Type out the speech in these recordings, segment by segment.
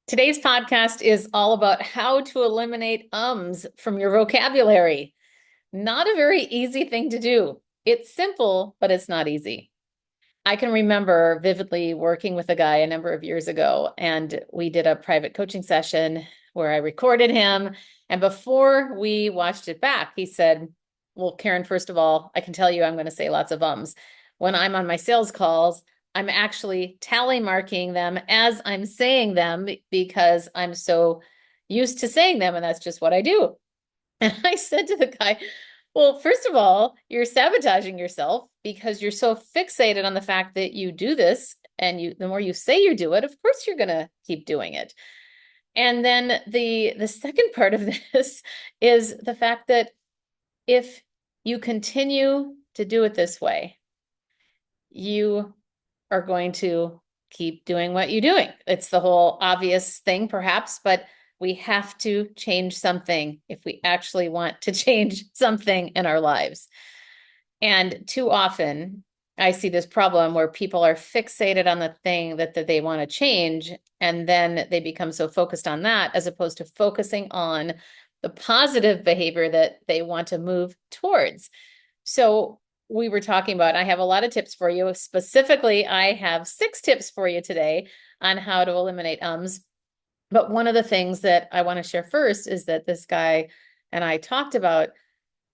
Today's podcast is all about how to eliminate ums from your vocabulary. Not a very easy thing to do. It's simple, but it's not easy. I can remember vividly working with a guy a number of years ago, and we did a private coaching session where I recorded him. And before we watched it back, he said, "Well, Karen, first of all, I can tell you I'm going to say lots of ums. When I'm on my sales calls, I'm actually tally marking them as I'm saying them because I'm so used to saying them, and that's just what I do." And I said to the guy, "Well, first of all, you're sabotaging yourself because you're so fixated on the fact that you do this, and the more you say you do it, of course you're going to keep doing it." And then the second part of this is the fact that if you continue to do it this way, you are going to keep doing what you're doing. It's the whole obvious thing, perhaps, but we have to change something if we actually want to change something in our lives. And too often, I see this problem where people are fixated on the thing that they want to change, and then they become so focused on that as opposed to focusing on the positive behavior that they want to move towards. So we were talking about, I have a lot of tips for you. Specifically, I have 6 tips for you today on how to eliminate ums. But one of the things that I want to share first is that this guy and I talked about,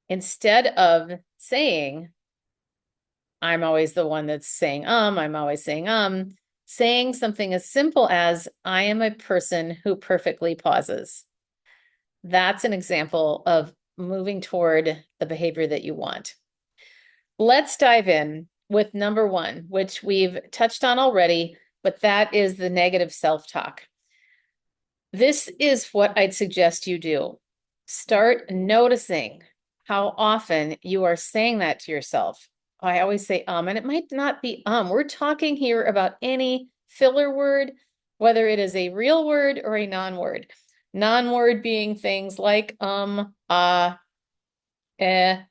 instead of saying, "I'm always the one that's saying, I'm always saying something as simple as, "I am a person who perfectly pauses." That's an example of moving toward the behavior that you want. Let's dive in with number 1, which we've touched on already, but that is the negative self-talk. This is what I'd suggest you do. Start noticing how often you are saying that to yourself. I always say and it might not be We're talking here about any filler word, whether it is a real word or a non-word. Non-word being things like eh,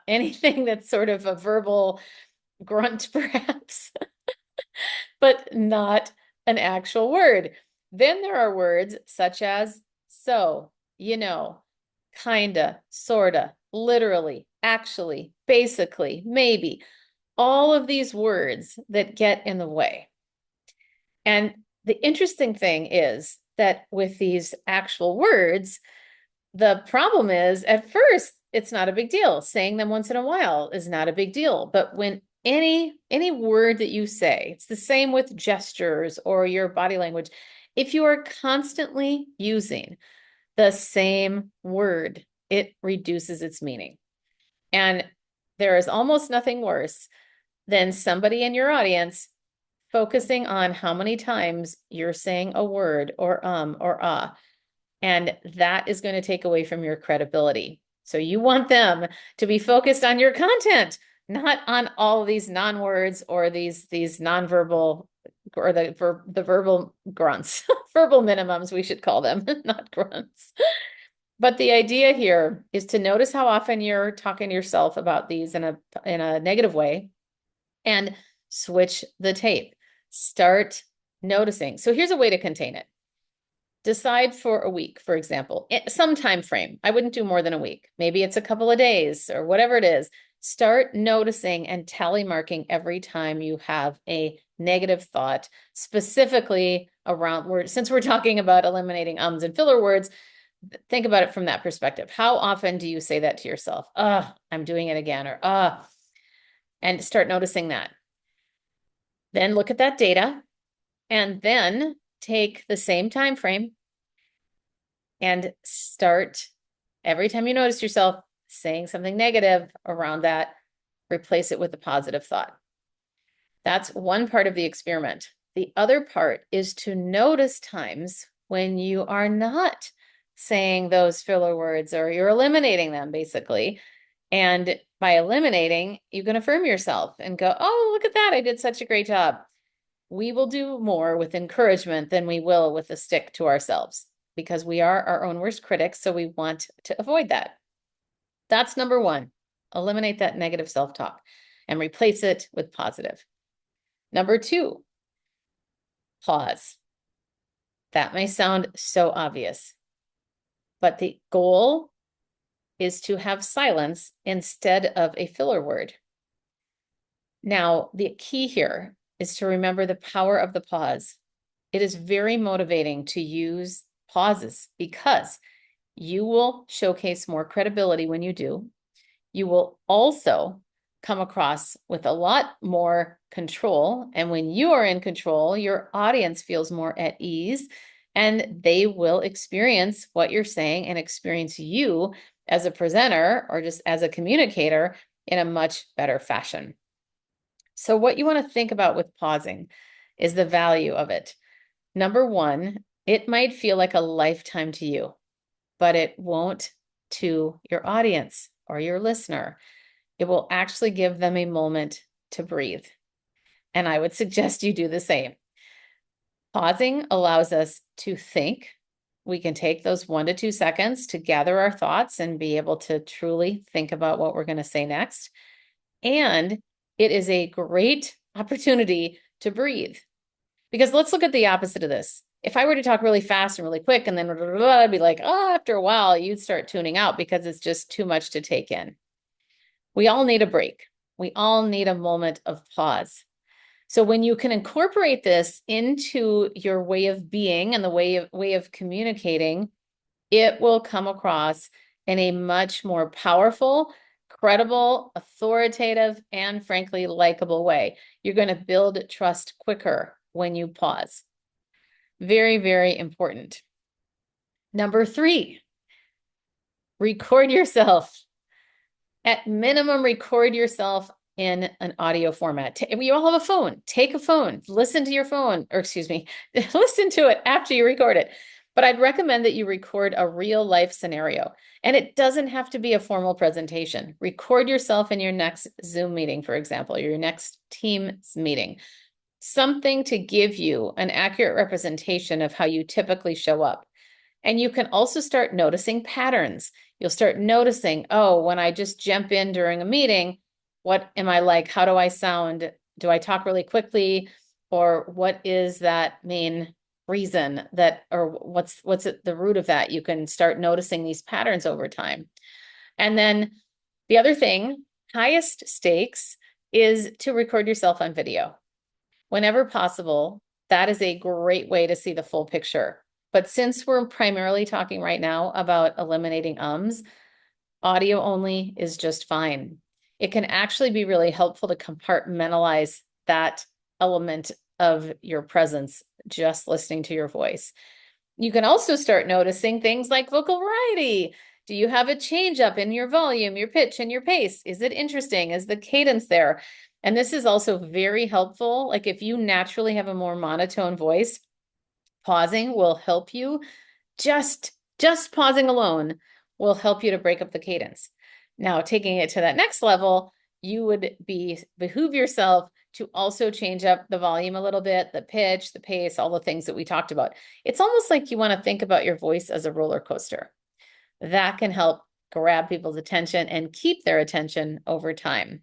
anything that's sort of a verbal grunt, perhaps, but not an actual word. Then there are words such as so, kinda, sorta, literally, actually, basically, maybe. All of these words that get in the way. And the interesting thing is that with these actual words, the problem is at first, it's not a big deal. Saying them once in a while is not a big deal. But when any word that you say, it's the same with gestures or your body language. If you are constantly using the same word, it reduces its meaning. And there is almost nothing worse than somebody in your audience focusing on how many times you're saying a word or ah. And that is going to take away from your credibility. So you want them to be focused on your content, not on all of these non-words or these nonverbal or the verbal grunts, verbal minimums, we should call them, not grunts. But the idea here is to notice how often you're talking to yourself about these in a negative way and switch the tape. Start noticing. So here's a way to contain it. Decide for a week, for example, some time frame. I wouldn't do more than a week. Maybe it's a couple of days or whatever it is. Start noticing and tally marking every time you have a negative thought, specifically around since we're talking about eliminating ums and filler words, think about it from that perspective. How often do you say that to yourself? I'm doing it again, or and start noticing that. Then look at that data and then take the same time frame and start, every time you notice yourself saying something negative around that, replace it with a positive thought. That's one part of the experiment. The other part is to notice times when you are not saying those filler words or you're eliminating them, basically. And by eliminating, you can affirm yourself and go, "Oh, look at that. I did such a great job." We will do more with encouragement than we will with a stick to ourselves because we are our own worst critics. So we want to avoid that. That's number 1. Eliminate that negative self-talk and replace it with positive. Number 2, pause. That may sound so obvious, but the goal is to have silence instead of a filler word. Now, the key here is to remember the power of the pause. It is very motivating to use pauses because you will showcase more credibility when you do. You will also come across with a lot more control. And when you are in control, your audience feels more at ease and they will experience what you're saying and experience you as a presenter or just as a communicator in a much better fashion. So what you want to think about with pausing is the value of it. Number one, it might feel like a lifetime to you, but it won't to your audience or your listener. It will actually give them a moment to breathe. And I would suggest you do the same. Pausing allows us to think. We can take those 1 to 2 seconds to gather our thoughts and be able to truly think about what we're going to say next. And it is a great opportunity to breathe. Because let's look at the opposite of this. If I were to talk really fast and really quick and then I'd be like, oh, after a while, you'd start tuning out because it's just too much to take in. We all need a break. We all need a moment of pause. So when you can incorporate this into your way of being and the way of communicating, it will come across in a much more powerful, credible, authoritative, and frankly, likable way. You're going to build trust quicker when you pause. Very, very important. Number 3, record yourself. At minimum, record yourself in an audio format. You all have a phone. Take a phone. Listen to your phone, or excuse me, listen to it after you record it. But I'd recommend that you record a real life scenario. And it doesn't have to be a formal presentation. Record yourself in your next Zoom meeting, for example, or your next Teams meeting. Something to give you an accurate representation of how you typically show up. And you can also start noticing patterns. You'll start noticing, oh, when I just jump in during a meeting, what am I like? How do I sound? Do I talk really quickly? Or what is that main reason that, or what's at the root of that? You can start noticing these patterns over time. And then the other thing, highest stakes, is to record yourself on video. Whenever possible, that is a great way to see the full picture. But since we're primarily talking right now about eliminating ums, audio only is just fine. It can actually be really helpful to compartmentalize that element of your presence, just listening to your voice. You can also start noticing things like vocal variety. Do you have a change up in your volume, your pitch, and your pace? Is it interesting? Is the cadence there? And this is also very helpful. Like if you naturally have a more monotone voice, pausing will help you. Just pausing alone will help you to break up the cadence. Now, taking it to that next level, you would behoove yourself to also change up the volume a little bit, the pitch, the pace, all the things that we talked about. It's almost like you want to think about your voice as a roller coaster. That can help grab people's attention and keep their attention over time.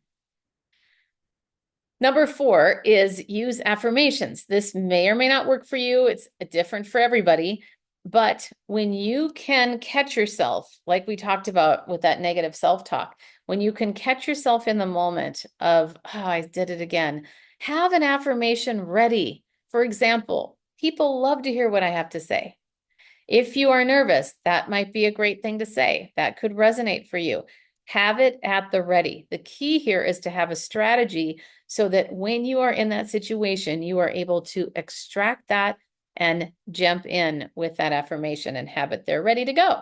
Number 4 is use affirmations. This may or may not work for you. It's different for everybody. But when you can catch yourself, like we talked about with that negative self-talk, when you can catch yourself in the moment of, oh, I did it again, have an affirmation ready. For example, people love to hear what I have to say. If you are nervous, that might be a great thing to say. That could resonate for you. Have it at the ready. The key here is to have a strategy so that when you are in that situation, you are able to extract that and jump in with that affirmation and have it there ready to go.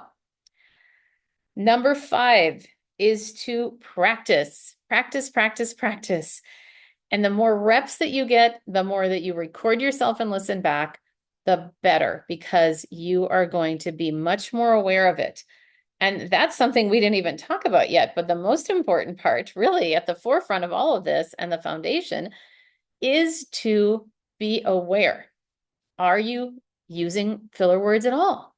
Number 5 is to practice. Practice, practice, practice. And the more reps that you get, the more that you record yourself and listen back, the better, because you are going to be much more aware of it. And that's something we didn't even talk about yet. But the most important part, really at the forefront of all of this and the foundation, is to be aware. Are you using filler words at all?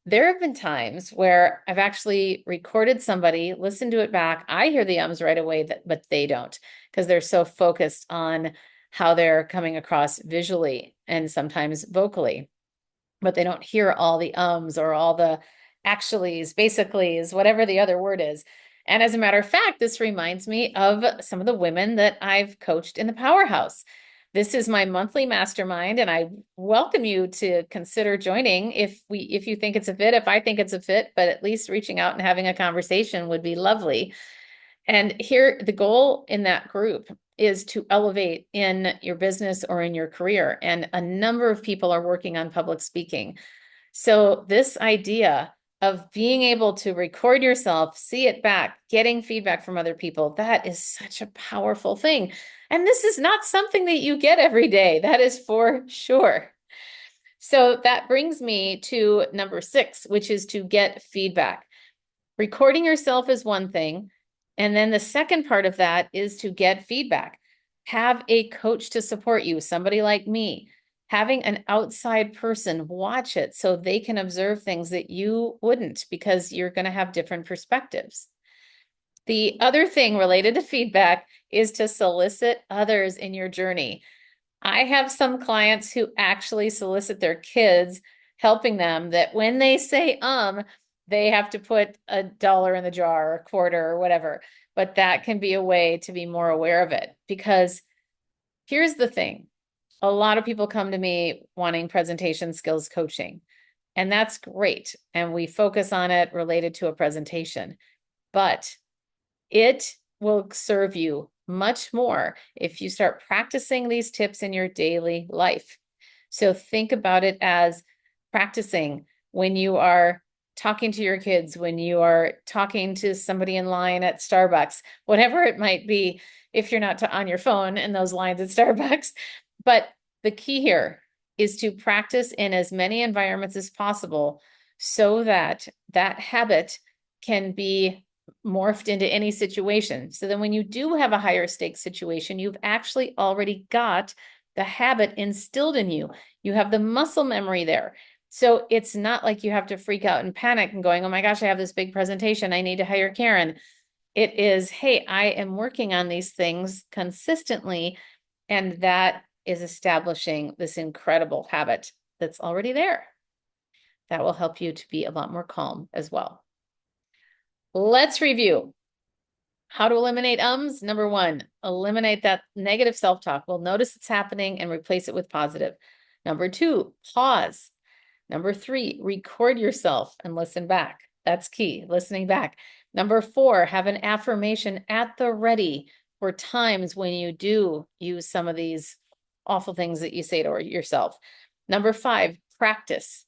There have been times where I've actually recorded somebody, listened to it back. I hear the ums right away, but they don't, because they're so focused on how they're coming across visually and sometimes vocally. but they don't hear all the ums or all the actuallys, basicallys, whatever the other word is. And as a matter of fact, this reminds me of some of the women that I've coached in the Powerhouse. This is my monthly mastermind, and I welcome you to consider joining if you think it's a fit, if I think it's a fit, but at least reaching out and having a conversation would be lovely. And here, the goal in that group is to elevate in your business or in your career. And a number of people are working on public speaking. So this idea of being able to record yourself, see it back, getting feedback from other people, that is such a powerful thing. And this is not something that you get every day. That is for sure. So that brings me to number 6, which is to get feedback. Recording yourself is one thing. And then the second part of that is to get feedback. Have a coach to support you, somebody like me. Having an outside person watch it so they can observe things that you wouldn't, because you're going to have different perspectives. The other thing related to feedback is to solicit others in your journey. I have some clients who actually solicit their kids, helping them that when they say they have to put $1 in the jar or a quarter or whatever. But that can be a way to be more aware of it, because here's the thing. A lot of people come to me wanting presentation skills coaching, and that's great. And we focus on it related to a presentation, but it will serve you much more if you start practicing these tips in your daily life. So think about it as practicing when you are talking to your kids, when you are talking to somebody in line at Starbucks, whatever it might be, if you're not on your phone in those lines at Starbucks. But the key here is to practice in as many environments as possible so that that habit can be morphed into any situation. So then when you do have a higher stakes situation, you've actually already got the habit instilled in you. You have the muscle memory there. So it's not like you have to freak out and panic and going, oh my gosh, I have this big presentation, I need to hire Karen. It is, hey, I am working on these things consistently, and that is establishing this incredible habit that's already there. That will help you to be a lot more calm as well. Let's review. How to eliminate ums. Number 1, eliminate that negative self-talk. Well, notice it's happening and replace it with positive. Number 2, pause. Number 3, record yourself and listen back. That's key, listening back. Number 4, have an affirmation at the ready for times when you do use some of these awful things that you say to yourself. Number 5, practice.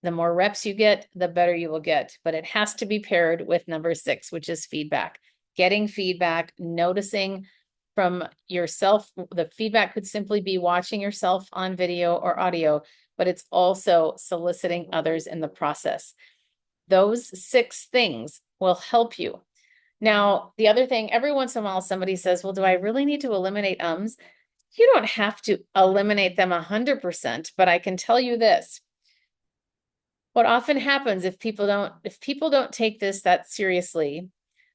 The more reps you get, the better you will get, but it has to be paired with number 6, which is feedback. Getting feedback, noticing from yourself. The feedback could simply be watching yourself on video or audio, but it's also soliciting others in the process. Those 6 things will help you. Now, the other thing, every once in a while, somebody says, well, do I really need to eliminate ums? You don't have to eliminate them 100%, but I can tell you this. What often happens if people don't take this that seriously,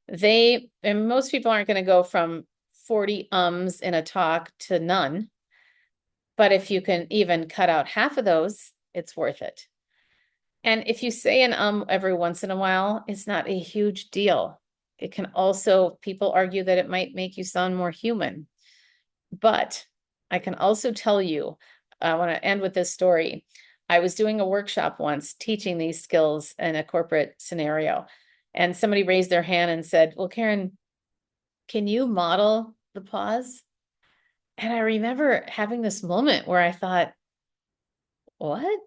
and most people aren't going to go from 40 ums in a talk to none. But if you can even cut out half of those, it's worth it. And if you say an every once in a while, it's not a huge deal. It can also, people argue that it might make you sound more human. But I can also tell you, I want to end with this story. I was doing a workshop once teaching these skills in a corporate scenario, and somebody raised their hand and said, well, Karen, can you model the pause? And I remember having this moment where I thought, what?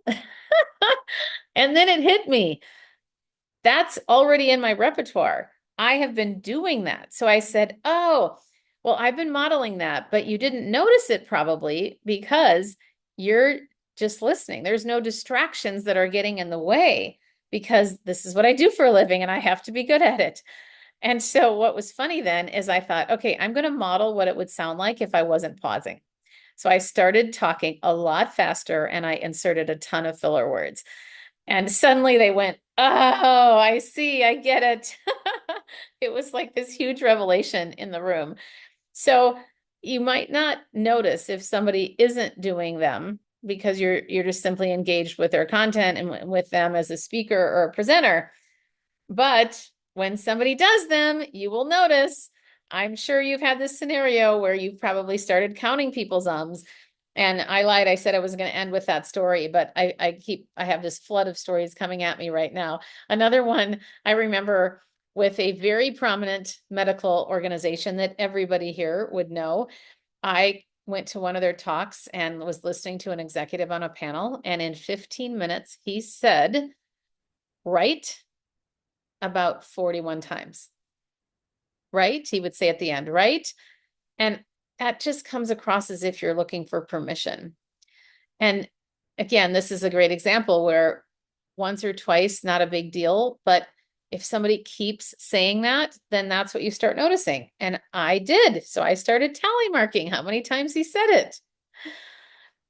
And then it hit me. That's already in my repertoire. I have been doing that. So I said, oh, well, I've been modeling that, but you didn't notice it probably because you're just listening. There's no distractions that are getting in the way because this is what I do for a living and I have to be good at it. And so what was funny then is I thought, okay, I'm going to model what it would sound like if I wasn't pausing. So I started talking a lot faster and I inserted a ton of filler words. And suddenly they went, oh, I see, I get it. It was like this huge revelation in the room. So you might not notice if somebody isn't doing them, because you're just simply engaged with their content and with them as a speaker or a presenter. But when somebody does them, you will notice, I'm sure you've had this scenario where you've probably started counting people's ums. And I lied, I said I was going to end with that story, but I have this flood of stories coming at me right now. Another one I remember with a very prominent medical organization that everybody here would know. I went to one of their talks and was listening to an executive on a panel. And in 15 minutes, he said, right, about 41 times. Right? He would say at the end, right? And that just comes across as if you're looking for permission. And again, this is a great example where once or twice, not a big deal, but if somebody keeps saying that, then that's what you start noticing. And I did. So I started tally marking how many times he said it.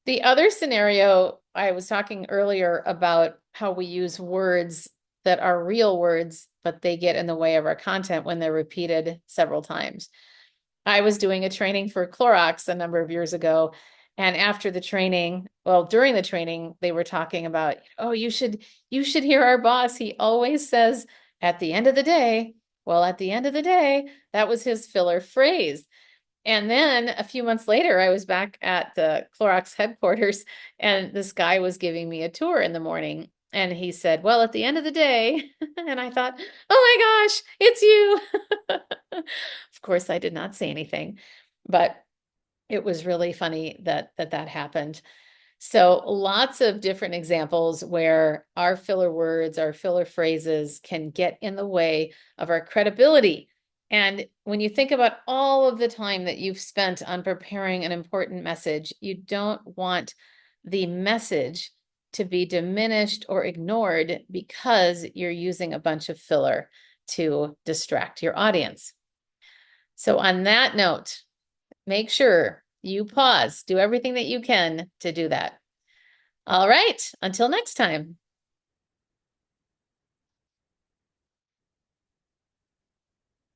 The other scenario, I was talking earlier about how we use words that are real words, but they get in the way of our content when they're repeated several times. I was doing a training for Clorox a number of years ago. And after the training, well, during the training, they were talking about, oh, you should hear our boss. He always says at the end of the day, well, at the end of the day, that was his filler phrase. And then a few months later, I was back at the Clorox headquarters, and this guy was giving me a tour in the morning. And he said, well, at the end of the day, and I thought, oh my gosh, it's you. Of course, I did not say anything, but it was really funny that happened. So lots of different examples where our filler words, our filler phrases can get in the way of our credibility. And when you think about all of the time that you've spent on preparing an important message, you don't want the message to be diminished or ignored because you're using a bunch of filler to distract your audience. So on that note, make sure you pause, do everything that you can to do that. All right, until next time.